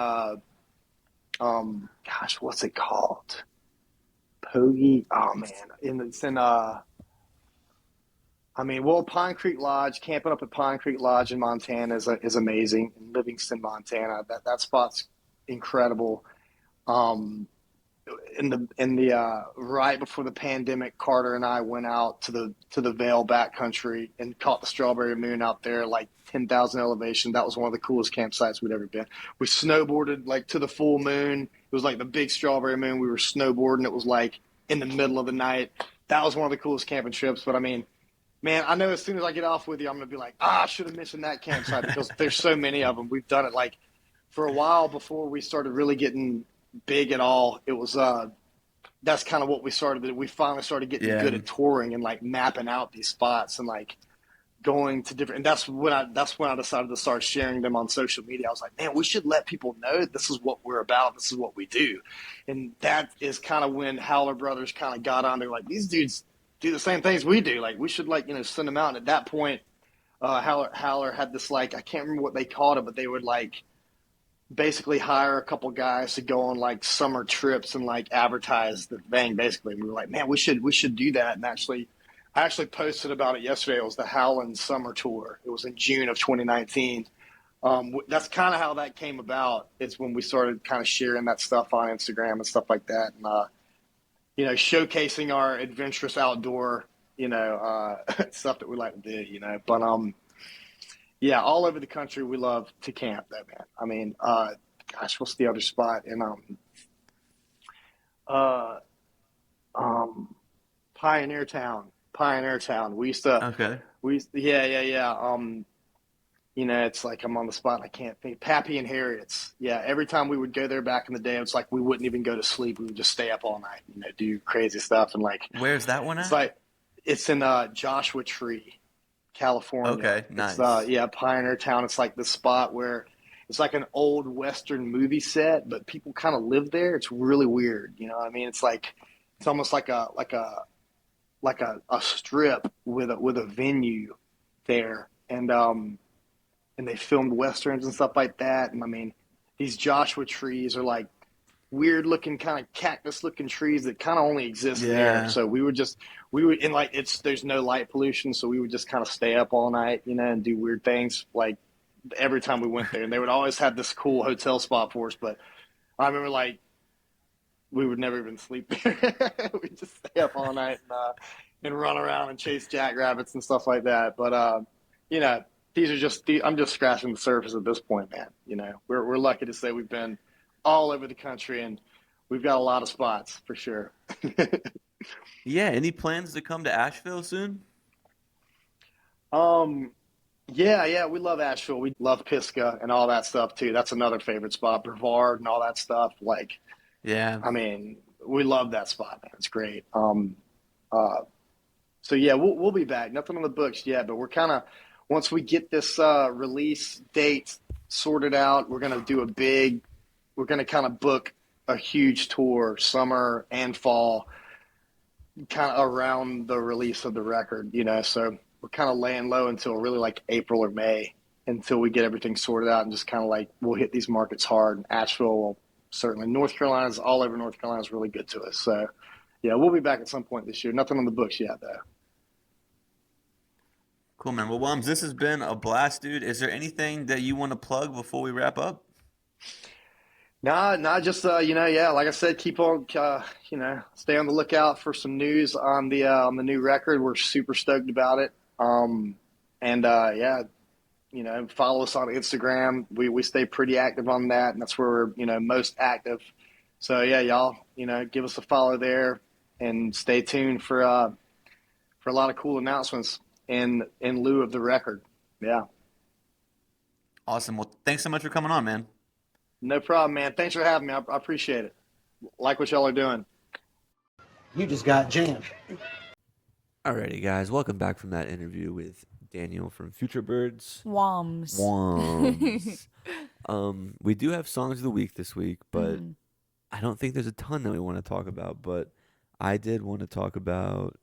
gosh, what's it called? Pogie. Oh man, Pine Creek Lodge. Camping up at Pine Creek Lodge in Montana is amazing. In Livingston, Montana, that spot's incredible. In the right before the pandemic, Carter and I went out to the Vail backcountry and caught the strawberry moon out there, like 10,000 elevation. That was one of the coolest campsites we'd ever been. We snowboarded like to the full moon. It was like the big strawberry moon. We were snowboarding. It was like in the middle of the night. That was one of the coolest camping trips. But I mean, man, I know as soon as I get off with you, I'm gonna be like, I should have mentioned that campsite because there's so many of them. We've done it like for a while before we started really getting big at all. It was that's kind of what we started. We finally started getting
Yeah.
good at touring and like mapping out these spots and like going to different. And that's when I decided to start sharing them on social media. I was like, man, we should let people know this is what we're about. This is what we do. And that is kind of when Howler Brothers kind of got on. They're like, these dudes do the same things we do. Like we should send them out. And at that point, Howler had this like, I can't remember what they called it, but they would like basically hire a couple guys to go on like summer trips and like advertise the thing basically. And we were like, man, we should do that. And I actually posted about it yesterday. It was the Howland Summer Tour. It was in June of 2019. That's kind of how that came about. It's when we started kind of sharing that stuff on Instagram and stuff like that. And, showcasing our adventurous outdoor, stuff that we like to do, but, yeah, all over the country, we love to camp, though, man. I mean, gosh, what's the other spot? In Pioneer Town. We used to,
Okay.
yeah. It's like I'm on the spot. I can't think. Pappy and Harriet's. Yeah, every time we would go there back in the day, it's like we wouldn't even go to sleep. We would just stay up all night, do crazy stuff and like.
Where's that one
It's
at?
like it's in Joshua Tree, California.
Okay, nice.
It's Pioneer Town. It's like the spot where it's like an old Western movie set, but people kind of live there. It's really weird. You know what I mean? It's like it's almost like a strip with a venue there, and they filmed westerns and stuff like that. And I mean, these Joshua trees are like weird looking kind of cactus looking trees that kind of only exist there. So we would and like there's no light pollution, so we would just kind of stay up all night, and do weird things like every time we went there. And they would always have this cool hotel spot for us, but I remember like we would never even sleep there. We'd just stay up all night and run around and chase jackrabbits and stuff like that. But these are I'm just scratching the surface at this point, man. We're lucky to say we've been all over the country, and we've got a lot of spots for sure.
Yeah. Any plans to come to Asheville soon?
Yeah, we love Asheville. We love Pisgah and all that stuff too. That's another favorite spot. Brevard and all that stuff. Like,
Yeah.
I mean, we love that spot, man. It's great. So yeah, we'll be back. Nothing on the books yet, but we're kind of once we get this release date sorted out, we're gonna do a big. We're gonna kind of book a huge tour, summer and fall, kind of around the release of the record. So we're kind of laying low until really like April or May until we get everything sorted out and just kind of like we'll hit these markets hard. Asheville, will certainly. North Carolina's all over. North Carolina's really good to us. So yeah, we'll be back at some point this year. Nothing on the books yet though.
Cool, man. Well, Womz, this has been a blast, dude. Is there anything that you want to plug before we wrap up?
Nah, just yeah. Like I said, keep on, stay on the lookout for some news on the new record. We're super stoked about it. And yeah, follow us on Instagram. We stay pretty active on that, and that's where we're most active. So yeah, y'all, give us a follow there, and stay tuned for a lot of cool announcements in lieu of the record. Yeah.
Awesome. Well, thanks so much for coming on, man.
No problem, man. Thanks for having me. I appreciate it. Like what y'all are doing.
You just got jammed.
Alrighty, guys. Welcome back from that interview with Daniel from Futurebirds.
Womz.
We do have songs of the week this week, but I don't think there's a ton that we want to talk about. But I did want to talk about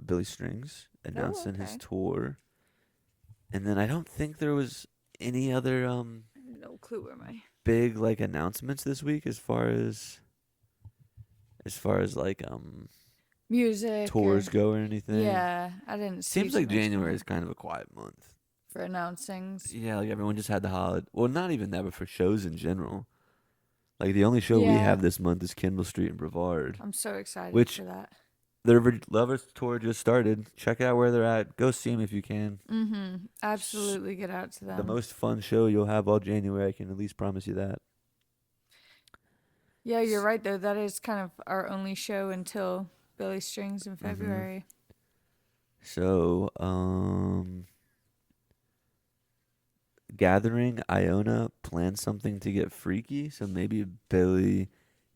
Billy Strings announcing his tour, and then I don't think there was any other
No clue where my
big like announcements this week as far as like
music
tours go or anything.
Yeah, I didn't see.
Seems like January is kind of a quiet month
for announcings.
Yeah, like everyone just had the holiday. Well, not even that, but for shows in general. Like the only show we have this month is Kindle Street and Brevard.
I'm so excited
for
that.
The River Lovers tour just started. Check out where they're at. Go see them if you can.
Absolutely get out to them.
The most fun show you'll have all January. I can at least promise you that.
Yeah, you're right though. That is kind of our only show until Billy Strings in February.
So, Gathering, Iona planned something to get freaky. So maybe Billy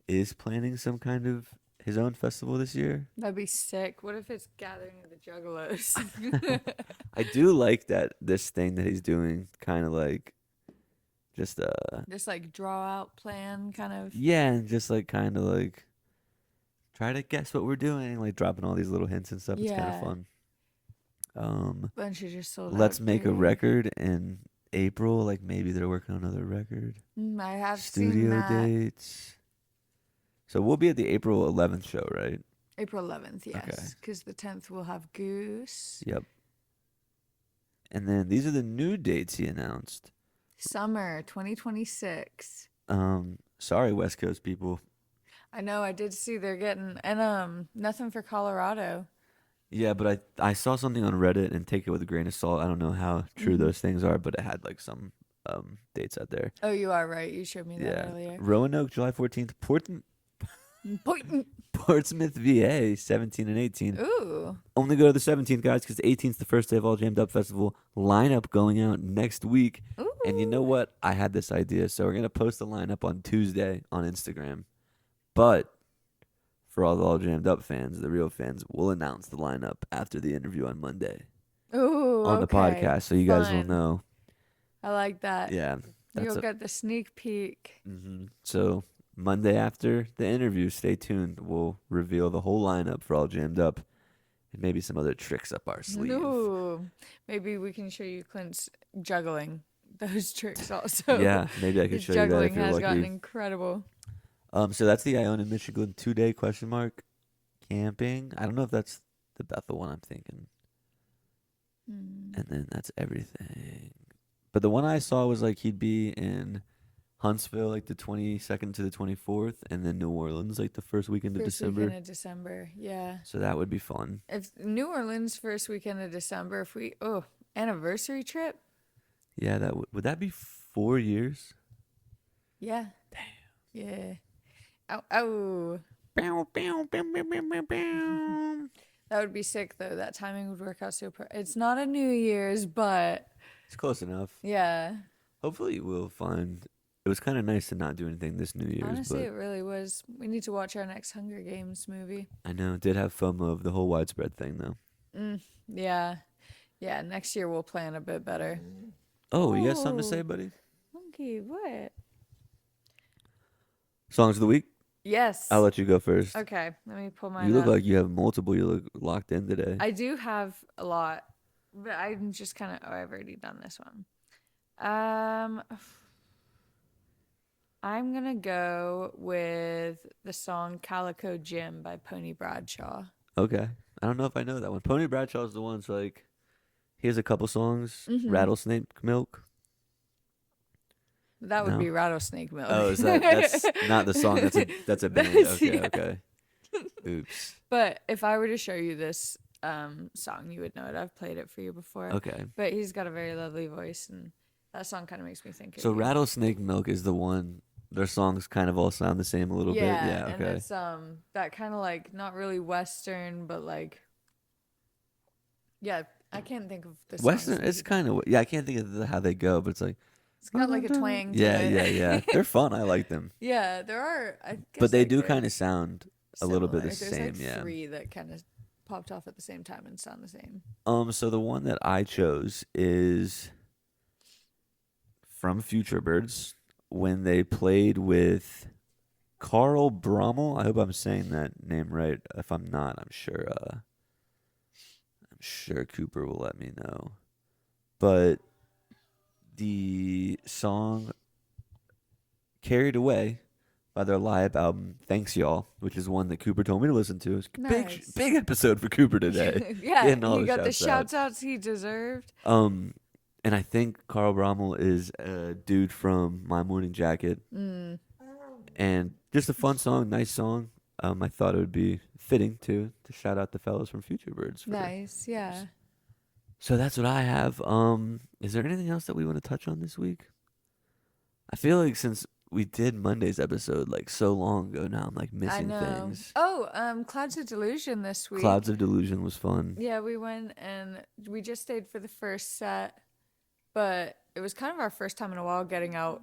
is planning some kind of his own festival this year.
That'd be sick. What if it's Gathering of the Juggalos?
I do like that this thing that he's doing, kind of like just
like draw out plan kind of.
Yeah, and just like kind of like try to guess what we're doing, like dropping all these little hints and stuff. It's kind of fun.
Bunch of just sold
Let's
out
make a
too.
record in April. Like maybe they're working on another record.
I have
Studio
seen that.
dates. So we'll be at the April 11th show, right?
April 11th, yes. Because the 10th we'll have Goose.
Yep. And then these are the new dates he announced.
Summer 2026.
Sorry, West Coast people.
I know, I did see they're getting, and nothing for Colorado.
Yeah, but I saw something on Reddit, and take it with a grain of salt. I don't know how true those things are, but it had like some dates out there.
Oh, you are right. You showed me that earlier.
Roanoke, July 14th. Portsmouth, VA, 17 and 18.
Ooh.
Only go to the 17th, guys, because the 18th is the first day of All Jammed Up Festival. Lineup going out next week.
Ooh.
And you know what? I had this idea. So we're going to post the lineup on Tuesday on Instagram. But for all the All Jammed Up fans, the real fans, we'll announce the lineup after the interview on Monday.
Ooh,
on the podcast, so you guys will know.
I like that.
Yeah.
You'll get the sneak peek.
So Monday after the interview, stay tuned. We'll reveal the whole lineup for All Jammed Up and maybe some other tricks up our sleeve.
Ooh. Maybe we can show you Clint's juggling those tricks also.
Yeah, maybe I could show you that if
juggling
you're
has
lucky.
gotten incredible.
So that's the Iona, Michigan 2-day ? Camping. I don't know if that's the Bethel one I'm thinking. And then that's everything. But the one I saw was like he'd be in Huntsville like the 22nd to the 24th, and then New Orleans like the first weekend of December.
Weekend of December, yeah.
So that would be fun.
If New Orleans first weekend of December, if we anniversary trip.
Yeah, that would that be 4 years?
Yeah. Damn. Yeah. Ow, ow. That would be sick though. That timing would work out super. It's not a New Year's, but
It's close enough.
yeah.
Hopefully we'll find. It was kind of nice to not do anything this New Year's.
Honestly,
but
it really was. We need to watch our next Hunger Games movie.
I know. Did have FOMO of the whole widespread thing though.
Yeah. Yeah, next year we'll plan a bit better.
Oh, you got something to say, buddy?
Monkey, what?
Songs of the week?
Yes.
I'll let you go first.
Okay, let me pull mine
You look
up.
like you have multiple. You look locked in today.
I do have a lot, but I'm just kind of. Oh, I've already done this one. I'm gonna go with the song "Calico Jim" by Pony Bradshaw.
Okay. I don't know if I know that one. Pony Bradshaw's the one. So like, he has a couple songs. Rattlesnake Milk.
That would
No?
be Rattlesnake Milk.
Oh, is that's not the song? That's a band. Okay,
Yeah.
okay. Oops.
But if I were to show you this song, you would know it. I've played it for you before.
Okay.
But he's got a very lovely voice, and that song kind of makes me think.
So
of you.
Rattlesnake Milk is the one. Their songs kind of all sound the same a little bit. Yeah.
and
Okay.
it's that kind of like not really Western, but like I can't think of the
Western.
songs.
It's kind of I can't think of how they go, but it's like.
It's got like a twang. To
Yeah,
it.
yeah. They're fun. I like them.
Yeah, there are. I guess
But they
like
do
they're
kind of sound a little bit the
similar.
same.
There's
Yeah.
3 that kind of popped off at the same time and sound the same.
So the one that I chose is from Futurebirds when they played with Carl Brommel. I hope I'm saying that name right. If I'm not, I'm sure Cooper will let me know. But the song Carried Away by their live album Thanks Y'all, which is one that Cooper told me to listen to. It's a
Nice.
big episode for Cooper today.
Yeah,
Getting all
he got the
shouts out.
shouts outs he deserved.
And I think Carl Brommel is a dude from My Morning Jacket. And just a fun song, nice song. I thought it would be fitting to shout out the fellas from Futurebirds.
Nice, yeah.
So that's what I have. Is there anything else that we want to touch on this week? I feel like since we did Monday's episode like so long ago now, I'm like
I
missing
know.
things.
Oh, Clouds of Delusion this week.
Clouds of Delusion was fun.
Yeah, we went and we just stayed for the first set, but it was kind of our first time in a while getting out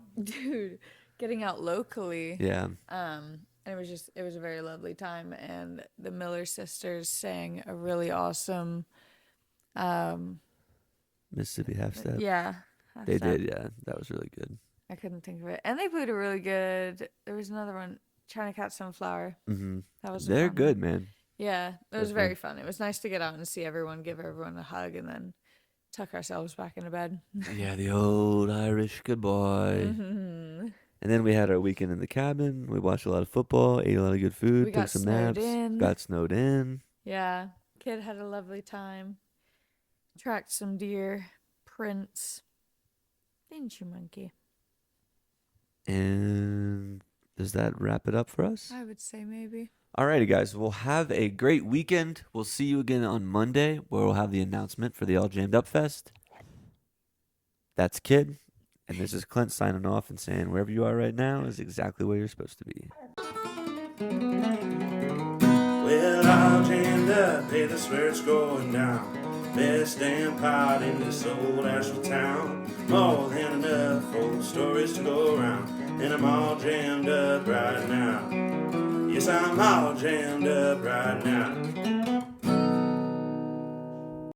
locally.
Yeah.
And it was a very lovely time, and the Miller sisters sang a really awesome
Mississippi Half Step.
yeah.
They did, yeah. That was really good.
I couldn't think of it. And they played a really good, there was another one, China Cat Sunflower.
Mm-hmm.
That was
They're
fun.
good, man.
Yeah, it was very fun. It was nice to get out and see everyone, give everyone a hug, and then tuck ourselves back into bed.
Yeah, the old Irish goodbye.
Mm-hmm.
And then we had our weekend in the cabin. We watched a lot of football, ate a lot of good food,
We
took
got
some
snowed
naps,
in.
got snowed in.
Yeah, kid had a lovely time. Tracked some deer, prints. Didn't you, monkey?
And does that wrap it up for us?
I would say maybe.
Alrighty, guys. We'll have a great weekend. We'll see you again on Monday, where we'll have the announcement for the All Jammed Up Fest. That's Kid. And this is Clint signing off and saying wherever you are right now is exactly where you're supposed to be.
Well, all jammed up, hey, that's where it's going down. Best damn pot in this old Asheville town. More than enough old stories to go around. And I'm all jammed up right now. Yes, I'm all jammed up right now.